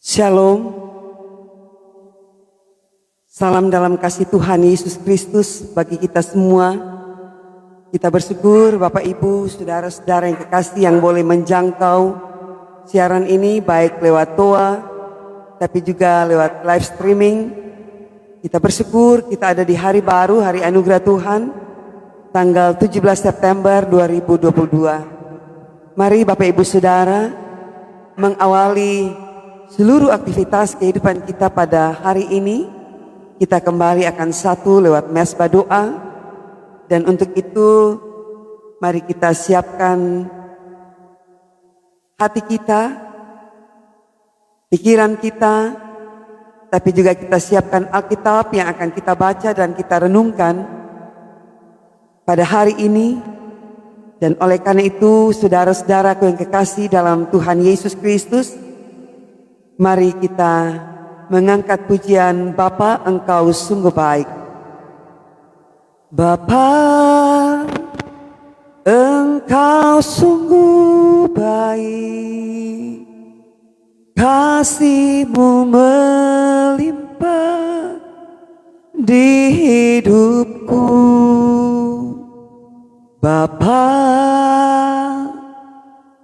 Shalom, salam dalam kasih Tuhan Yesus Kristus bagi kita semua. Kita bersyukur Bapak Ibu, saudara-saudara yang kekasih yang boleh menjangkau siaran ini baik lewat Toa, tapi juga lewat live streaming. Kita bersyukur kita ada di hari baru, hari anugerah Tuhan, tanggal 17 September 2022. Mari Bapak Ibu Saudara mengawali seluruh aktivitas kehidupan kita pada hari ini. Kita kembali akan satu lewat mesbah doa. Dan untuk itu mari kita siapkan hati kita, pikiran kita, tapi juga kita siapkan Alkitab yang akan kita baca dan kita renungkan pada hari ini. Dan oleh karena itu saudara-saudaraku yang kekasih dalam Tuhan Yesus Kristus, mari kita mengangkat pujian Bapa, Engkau sungguh baik. Bapa, Engkau sungguh baik, kasih-Mu melimpah di hidupku. Bapa,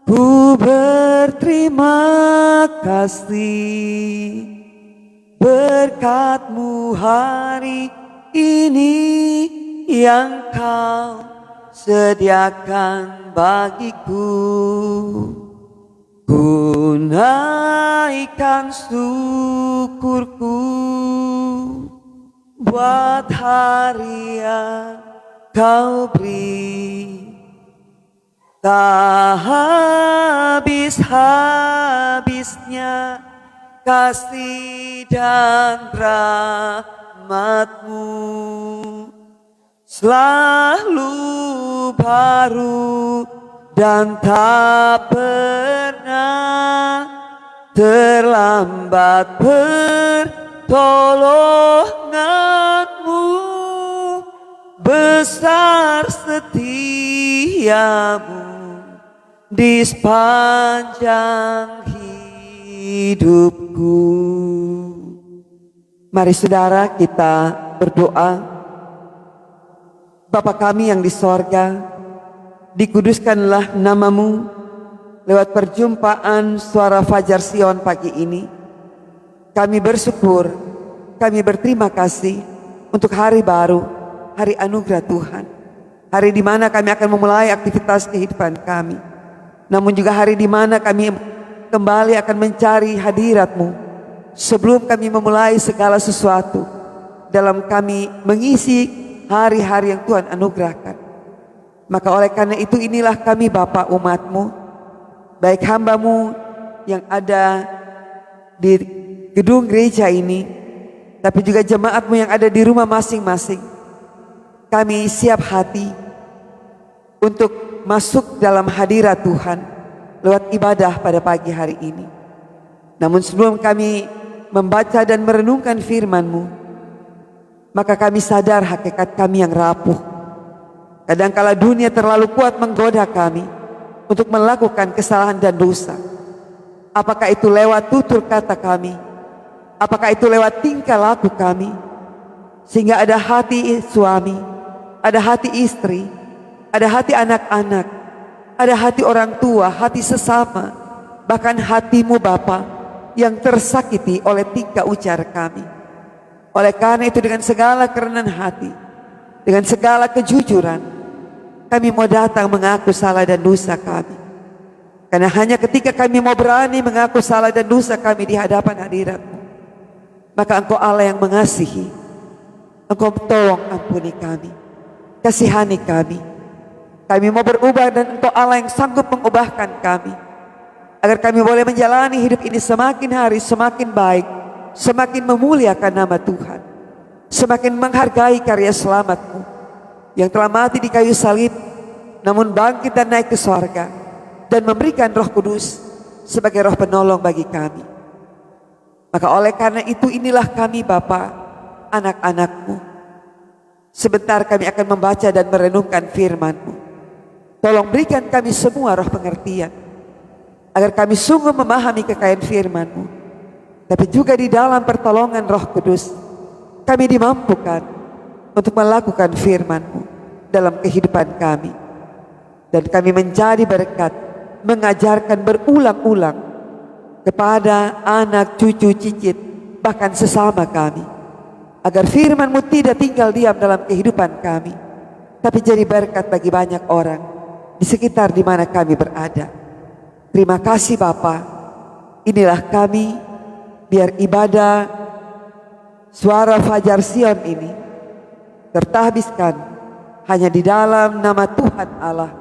ku berterima kasih berkat-Mu hari ini yang Kau sediakan bagiku. Ku naikkan syukurku buat hari yang Kau beri. Tak habis-habisnya kasih dan rahmat-Mu, selalu baru dan tak pernah terlambat pertolongan-Mu. Besar setia-Mu di sepanjang hidupku. Mari saudara kita berdoa. Bapa kami yang di sorga, dikuduskanlah nama-Mu lewat perjumpaan suara Fajar Sion pagi ini. Kami bersyukur, kami berterima kasih untuk hari baru, hari anugerah Tuhan. Hari di mana kami akan memulai aktivitas kehidupan kami. Namun juga hari di mana kami kembali akan mencari hadirat-Mu sebelum kami memulai segala sesuatu dalam kami mengisi hari-hari yang Tuhan anugerahkan. Maka oleh karena itu inilah kami Bapa umat-Mu, baik hamba-Mu yang ada di gedung gereja ini, tapi juga jemaat-Mu yang ada di rumah masing-masing. Kami siap hati untuk masuk dalam hadirat Tuhan lewat ibadah pada pagi hari ini. Namun sebelum kami membaca dan merenungkan firman-Mu, maka kami sadar hakikat kami yang rapuh. Kadangkala dunia terlalu kuat menggoda kami untuk melakukan kesalahan dan dosa. Apakah itu lewat tutur kata kami, apakah itu lewat tingkah laku kami, sehingga ada hati suami, ada hati istri, ada hati anak-anak, ada hati orang tua, hati sesama, bahkan hati-Mu Bapa yang tersakiti oleh tingkah ujar kami. Oleh karena itu dengan segala kerendahan hati, dengan segala kejujuran, kami mau datang mengaku salah dan dosa kami. Karena hanya ketika kami mau berani mengaku salah dan dosa kami di hadapan hadirat-Mu, maka Engkau Allah yang mengasihi, Engkau tolong ampuni kami, kasihani kami. Kami mau berubah dan Engkau Allah yang sanggup mengubahkan kami, agar kami boleh menjalani hidup ini semakin hari semakin baik, semakin memuliakan nama Tuhan, semakin menghargai karya selamat-Mu yang telah mati di kayu salib, namun bangkit dan naik ke sorga, dan memberikan Roh Kudus sebagai roh penolong bagi kami. Maka oleh karena itu inilah kami Bapa, anak-anak-Mu. Sebentar kami akan membaca dan merenungkan firman-Mu. Tolong berikan kami semua roh pengertian, agar kami sungguh memahami kekayaan firman-Mu, tapi juga di dalam pertolongan Roh Kudus, kami dimampukan untuk melakukan firman-Mu dalam kehidupan kami. Dan kami menjadi berkat, mengajarkan berulang-ulang kepada anak, cucu, cicit, bahkan sesama kami, agar firman-Mu tidak tinggal diam dalam kehidupan kami, tapi jadi berkat bagi banyak orang di sekitar di mana kami berada. Terima kasih Bapa. Inilah kami, biar ibadah Suara Fajar Sion ini tertahbiskan hanya di dalam nama Tuhan Allah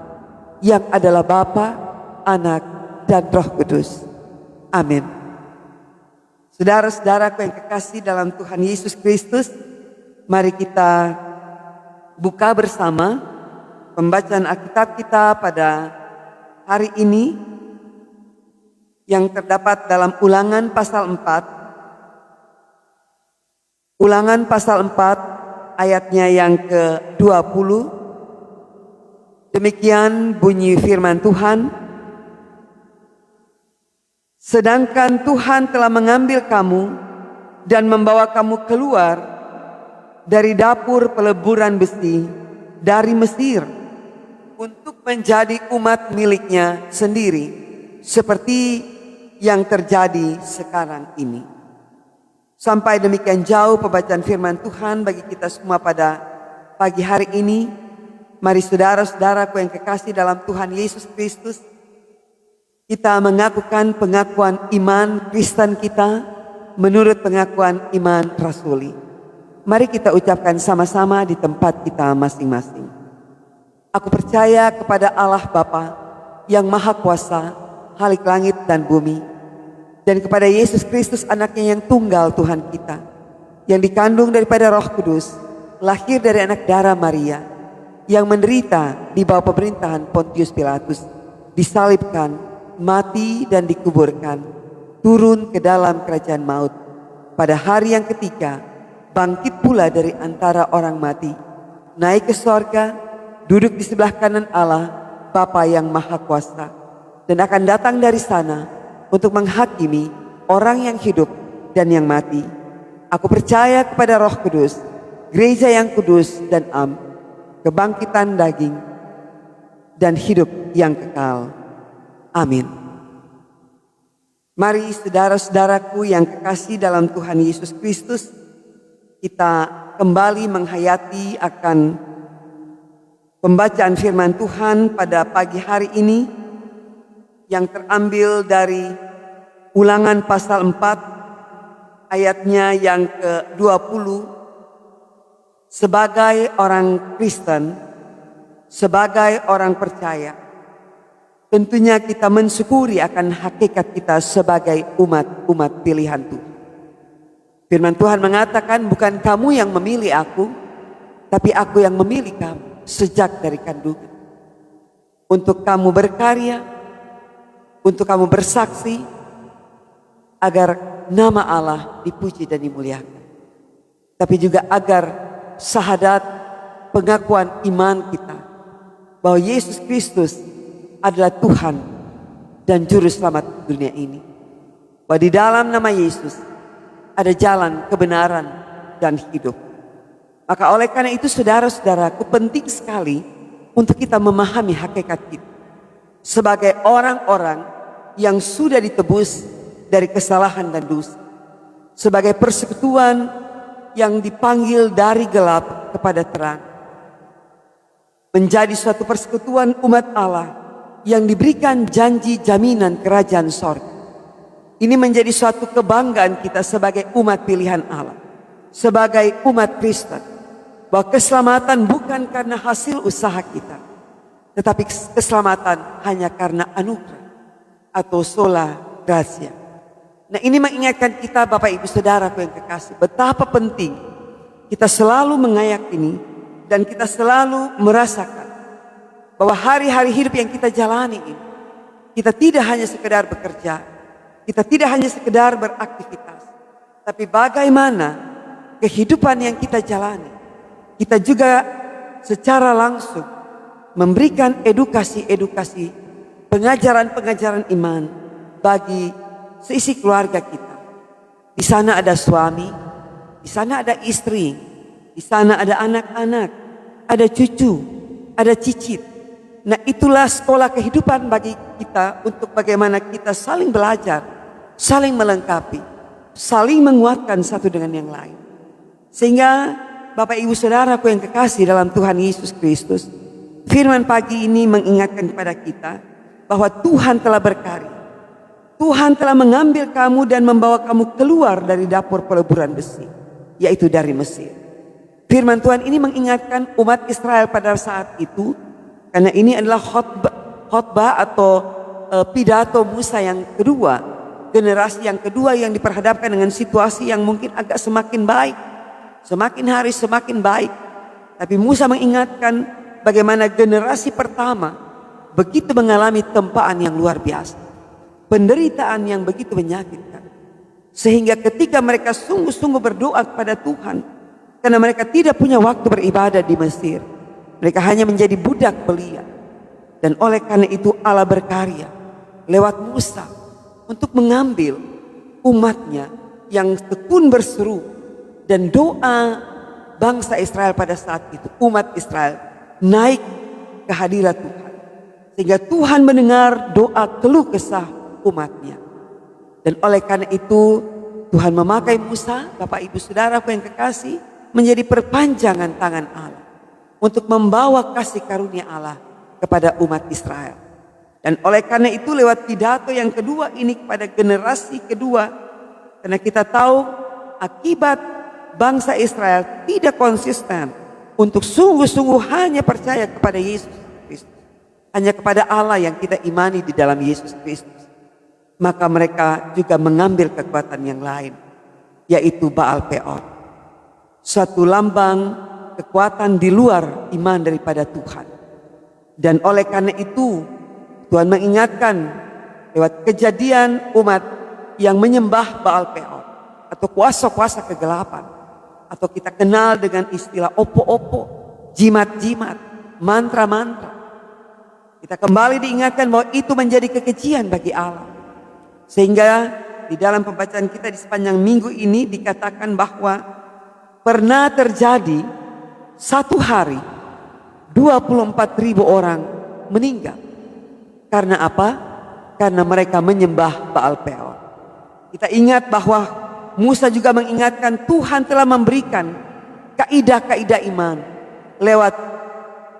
yang adalah Bapa, Anak, dan Roh Kudus. Amin. Saudara-saudaraku yang kekasih dalam Tuhan Yesus Kristus, mari kita buka bersama pembacaan Alkitab kita pada hari ini yang terdapat dalam Ulangan pasal 4. Ulangan pasal 4 ayatnya yang ke-20. Demikian bunyi firman Tuhan. Sedangkan Tuhan telah mengambil kamu dan membawa kamu keluar dari dapur peleburan besi dari Mesir untuk menjadi umat miliknya sendiri, seperti yang terjadi sekarang ini. Sampai demikian jauh pembacaan firman Tuhan bagi kita semua pada pagi hari ini. Mari saudara-saudaraku yang kekasih dalam Tuhan Yesus Kristus, kita mengakukan pengakuan iman Kristen kita menurut pengakuan iman rasuli. Mari kita ucapkan sama-sama di tempat kita masing-masing. Aku percaya kepada Allah Bapa yang Maha Kuasa, Khalik langit dan bumi, dan kepada Yesus Kristus anaknya yang tunggal Tuhan kita, yang dikandung daripada Roh Kudus, lahir dari anak darah Maria, yang menderita di bawah pemerintahan Pontius Pilatus, disalibkan, mati dan dikuburkan, turun ke dalam kerajaan maut, pada hari yang ketiga bangkit pula dari antara orang mati, naik ke sorga, duduk di sebelah kanan Allah Bapa yang Maha Kuasa, dan akan datang dari sana untuk menghakimi orang yang hidup dan yang mati. Aku percaya kepada Roh Kudus, gereja yang kudus dan am, kebangkitan daging, dan hidup yang kekal. Amin. Mari saudara-saudaraku yang kekasih dalam Tuhan Yesus Kristus, kita kembali menghayati akan pembacaan firman Tuhan pada pagi hari ini yang terambil dari Ulangan pasal 4 ayatnya yang ke-20. Sebagai orang Kristen, sebagai orang percaya, tentunya kita mensyukuri akan hakikat kita sebagai umat pilihan Tuhan. Firman Tuhan mengatakan, bukan kamu yang memilih aku, tapi aku yang memilih kamu sejak dari kandungan, untuk kamu berkarya, untuk kamu bersaksi, agar nama Allah dipuji dan dimuliakan, tapi juga agar syahadat pengakuan iman kita bahwa Yesus Kristus adalah Tuhan dan Juru Selamat dunia ini, bahwa di dalam nama Yesus ada jalan kebenaran dan hidup. Maka oleh karena itu saudara-saudaraku, penting sekali untuk kita memahami hakikat kita sebagai orang-orang yang sudah ditebus dari kesalahan dan dosa, sebagai persekutuan yang dipanggil dari gelap kepada terang, menjadi suatu persekutuan umat Allah yang diberikan janji jaminan kerajaan sorga. Ini menjadi suatu kebanggaan kita sebagai umat pilihan Allah, sebagai umat Kristen, bahwa keselamatan bukan karena hasil usaha kita, tetapi keselamatan hanya karena anugerah atau sola gratia. Nah, ini mengingatkan kita Bapak Ibu Saudaraku yang kekasih, betapa penting kita selalu mengayakini dan kita selalu merasakan bahwa hari-hari hidup yang kita jalani ini, kita tidak hanya sekedar bekerja, kita tidak hanya sekedar beraktivitas, tapi bagaimana kehidupan yang kita jalani, kita juga secara langsung memberikan edukasi-edukasi, pengajaran-pengajaran iman bagi seisi keluarga kita, Di sana ada suami, di sana ada istri, di sana ada anak-anak, ada cucu, ada cicit. Nah, itulah sekolah kehidupan bagi kita untuk bagaimana kita saling belajar, saling melengkapi, saling menguatkan satu dengan yang lain. Sehingga Bapak Ibu Saudaraku yang kekasih dalam Tuhan Yesus Kristus, firman pagi ini mengingatkan kepada kita bahwa Tuhan telah berkarya. Tuhan telah mengambil kamu dan membawa kamu keluar dari dapur peleburan besi, yaitu dari Mesir. Firman Tuhan ini mengingatkan umat Israel pada saat itu, karena ini adalah khotbah atau pidato Musa yang kedua, generasi yang kedua yang diperhadapkan dengan situasi yang mungkin agak semakin baik, semakin hari semakin baik. Tapi Musa mengingatkan bagaimana generasi pertama begitu mengalami tempaan yang luar biasa, penderitaan yang begitu menyakitkan, sehingga ketika mereka sungguh-sungguh berdoa kepada Tuhan, karena mereka tidak punya waktu beribadah di Mesir, mereka hanya menjadi budak belia. Dan oleh karena itu Allah berkarya lewat Musa untuk mengambil umatnya yang tekun berseru, dan doa bangsa Israel pada saat itu, umat Israel naik ke hadirat Tuhan, sehingga Tuhan mendengar doa keluh kesah umatnya. Dan oleh karena itu Tuhan memakai Musa, Bapak Ibu Saudaraku yang kekasih, menjadi perpanjangan tangan Allah untuk membawa kasih karunia Allah kepada umat Israel. Dan oleh karena itu lewat pidato yang kedua ini kepada generasi kedua, karena kita tahu akibat bangsa Israel tidak konsisten untuk sungguh-sungguh hanya percaya kepada Yesus Kristus, hanya kepada Allah yang kita imani di dalam Yesus Kristus, maka mereka juga mengambil kekuatan yang lain, yaitu Baal Peor, suatu lambang kekuatan di luar iman daripada Tuhan. Dan oleh karena itu Tuhan mengingatkan lewat kejadian umat yang menyembah Baal Peor atau kuasa-kuasa kegelapan, atau kita kenal dengan istilah opo-opo, jimat-jimat, mantra-mantra. Kita kembali diingatkan bahwa itu menjadi kekejian bagi Allah. Sehingga di dalam pembacaan kita di sepanjang minggu ini dikatakan bahwa pernah terjadi satu hari 24.000 orang meninggal. Karena apa? Karena mereka menyembah Baal Peor. Kita ingat bahwa Musa juga mengingatkan Tuhan telah memberikan kaidah-kaidah iman lewat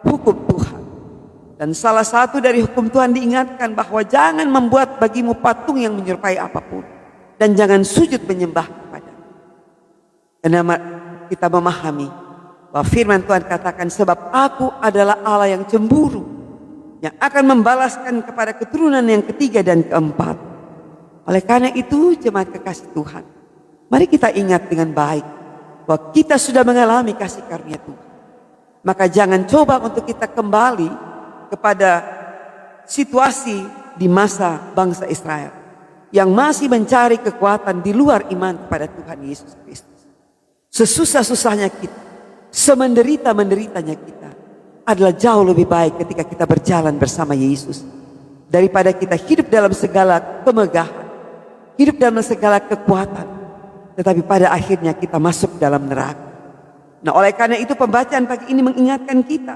hukum Tuhan. Dan salah satu dari hukum Tuhan diingatkan bahwa jangan membuat bagimu patung yang menyerupai apapun, dan jangan sujud menyembah kepada. Karena kita memahami bahwa firman Tuhan katakan, sebab aku adalah Allah yang cemburu, yang akan membalaskan kepada keturunan yang ketiga dan keempat. Oleh karena itu jemaat kekasih Tuhan, mari kita ingat dengan baik bahwa kita sudah mengalami kasih karunia Tuhan. Maka jangan coba untuk kita kembali kepada situasi di masa bangsa Israel yang masih mencari kekuatan di luar iman kepada Tuhan Yesus Kristus. Sesusah-susahnya kita, semenderita-menderitanya kita, adalah jauh lebih baik ketika kita berjalan bersama Yesus daripada kita hidup dalam segala kemegahan, hidup dalam segala kekuatan, tetapi pada akhirnya kita masuk dalam neraka. Nah, oleh karena itu pembacaan pagi ini mengingatkan kita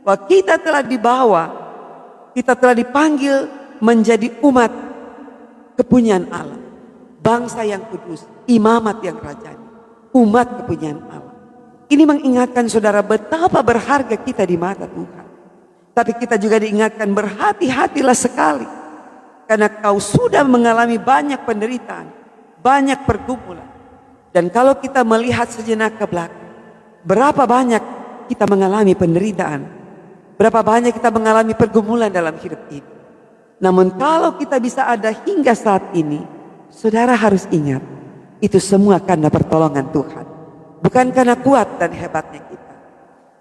bahwa kita telah dibawa, kita telah dipanggil menjadi umat kepunyaan Allah, bangsa yang kudus, imamat yang rajani, umat kepunyaan Allah. Ini mengingatkan saudara betapa berharga kita di mata Tuhan. Tapi kita juga diingatkan berhati-hatilah sekali, karena kau sudah mengalami banyak penderitaan, banyak pergumulan. Dan kalau kita melihat sejenak ke belakang, berapa banyak kita mengalami penderitaan, berapa banyak kita mengalami pergumulan dalam hidup ini. Namun kalau kita bisa ada hingga saat ini, saudara harus ingat, itu semua karena pertolongan Tuhan, bukan karena kuat dan hebatnya kita.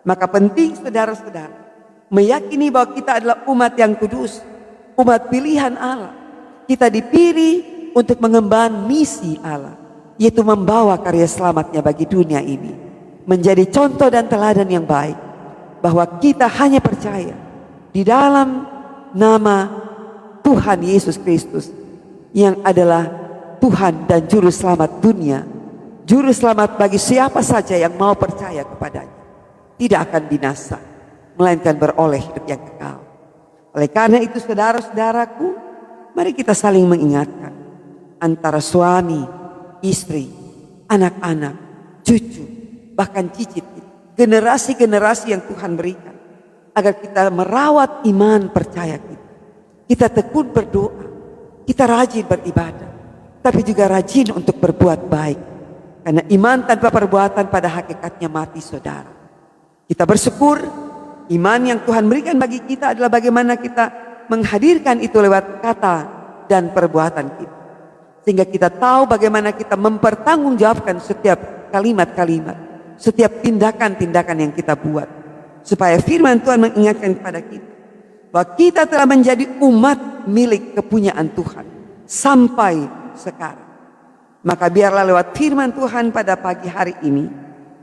Maka penting saudara-saudara meyakini bahwa kita adalah umat yang kudus, umat pilihan Allah. Kita dipilih untuk mengemban misi Allah, yaitu membawa karya selamatnya bagi dunia ini, menjadi contoh dan teladan yang baik, bahwa kita hanya percaya di dalam nama Tuhan Yesus Kristus yang adalah Tuhan dan Juru Selamat dunia, Juru Selamat bagi siapa saja yang mau percaya kepadanya. Tidak akan binasa, melainkan beroleh hidup yang kekal. Oleh karena itu saudara-saudaraku, mari kita saling mengingatkan antara suami, istri, anak-anak, cucu, bahkan cicit, generasi-generasi yang Tuhan berikan, agar kita merawat iman percaya kita. Kita tekun berdoa, kita rajin beribadah, tapi juga rajin untuk berbuat baik. Karena iman tanpa perbuatan pada hakikatnya mati, saudara. Kita bersyukur iman yang Tuhan berikan bagi kita adalah bagaimana kita menghadirkan itu lewat kata dan perbuatan kita. Sehingga kita tahu bagaimana kita mempertanggungjawabkan setiap kalimat-kalimat, setiap tindakan-tindakan yang kita buat. Supaya firman Tuhan mengingatkan kepada kita bahwa kita telah menjadi umat milik kepunyaan Tuhan sampai sekarang. Maka biarlah lewat firman Tuhan pada pagi hari ini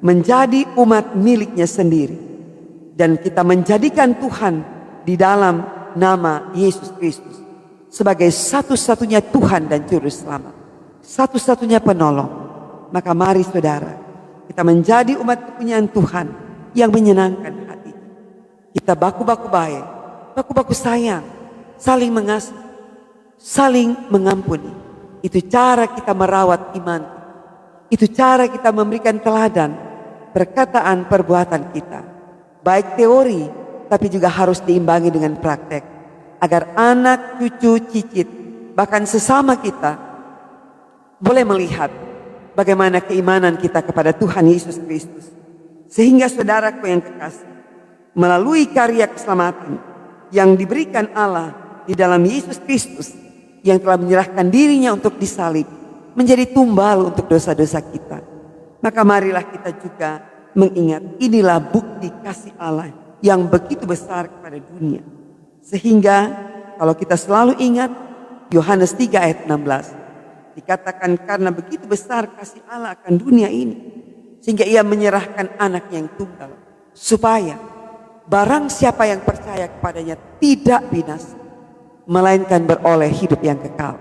menjadi umat miliknya sendiri. Dan kita menjadikan Tuhan di dalam nama Yesus Kristus sebagai satu-satunya Tuhan dan Juru Selamat, satu-satunya penolong. Maka mari saudara, kita menjadi umat kepunyaan Tuhan yang menyenangkan hati. Kita baku-baku baik, baku-baku sayang, saling mengasihi, saling mengampuni. Itu cara kita merawat iman. Itu cara kita memberikan teladan perkataan perbuatan kita. Baik teori, tapi juga harus diimbangi dengan praktek. Agar anak, cucu, cicit, bahkan sesama kita boleh melihat bagaimana keimanan kita kepada Tuhan Yesus Kristus. Sehingga saudaraku yang kekasih, melalui karya keselamatan yang diberikan Allah di dalam Yesus Kristus, yang telah menyerahkan dirinya untuk disalib, menjadi tumbal untuk dosa-dosa kita. Maka marilah kita juga mengingat inilah bukti kasih Allah yang begitu besar kepada dunia. Sehingga kalau kita selalu ingat Yohanes 3 ayat 16, dikatakan karena begitu besar kasih Allah akan dunia ini, sehingga ia menyerahkan anak yang tunggal, supaya barang siapa yang percaya kepadanya tidak binasa, melainkan beroleh hidup yang kekal.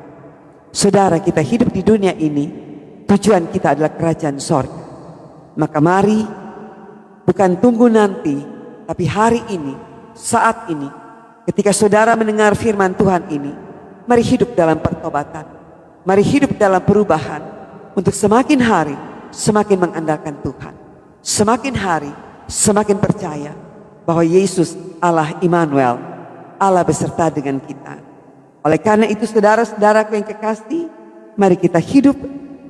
Saudara, kita hidup di dunia ini, tujuan kita adalah kerajaan sorga. Maka mari, bukan tunggu nanti, tapi hari ini, saat ini, ketika saudara mendengar firman Tuhan ini, mari hidup dalam pertobatan, mari hidup dalam perubahan, untuk semakin hari semakin mengandalkan Tuhan, semakin hari semakin percaya bahwa Yesus Allah Immanuel, Allah beserta dengan kita. Oleh karena itu saudara-saudaraku yang kekasih, mari kita hidup,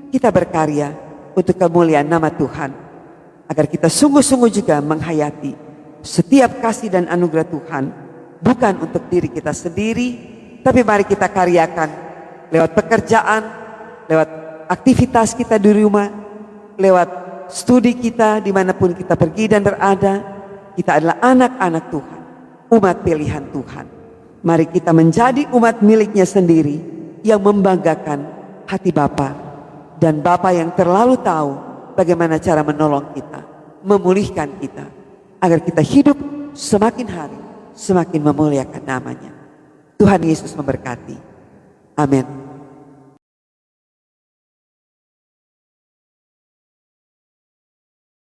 kita berkarya untuk kemuliaan nama Tuhan, agar kita sungguh-sungguh juga menghayati setiap kasih dan anugerah Tuhan, bukan untuk diri kita sendiri, tapi mari kita karyakan lewat pekerjaan, lewat aktivitas kita di rumah, lewat studi kita dimanapun kita pergi dan berada. Kita adalah anak-anak Tuhan, umat pilihan Tuhan. Mari kita menjadi umat miliknya sendiri yang membanggakan hati Bapa, dan Bapa yang terlalu tahu bagaimana cara menolong kita, memulihkan kita, agar kita hidup semakin hari semakin memuliakan namanya. Tuhan Yesus memberkati. Amin.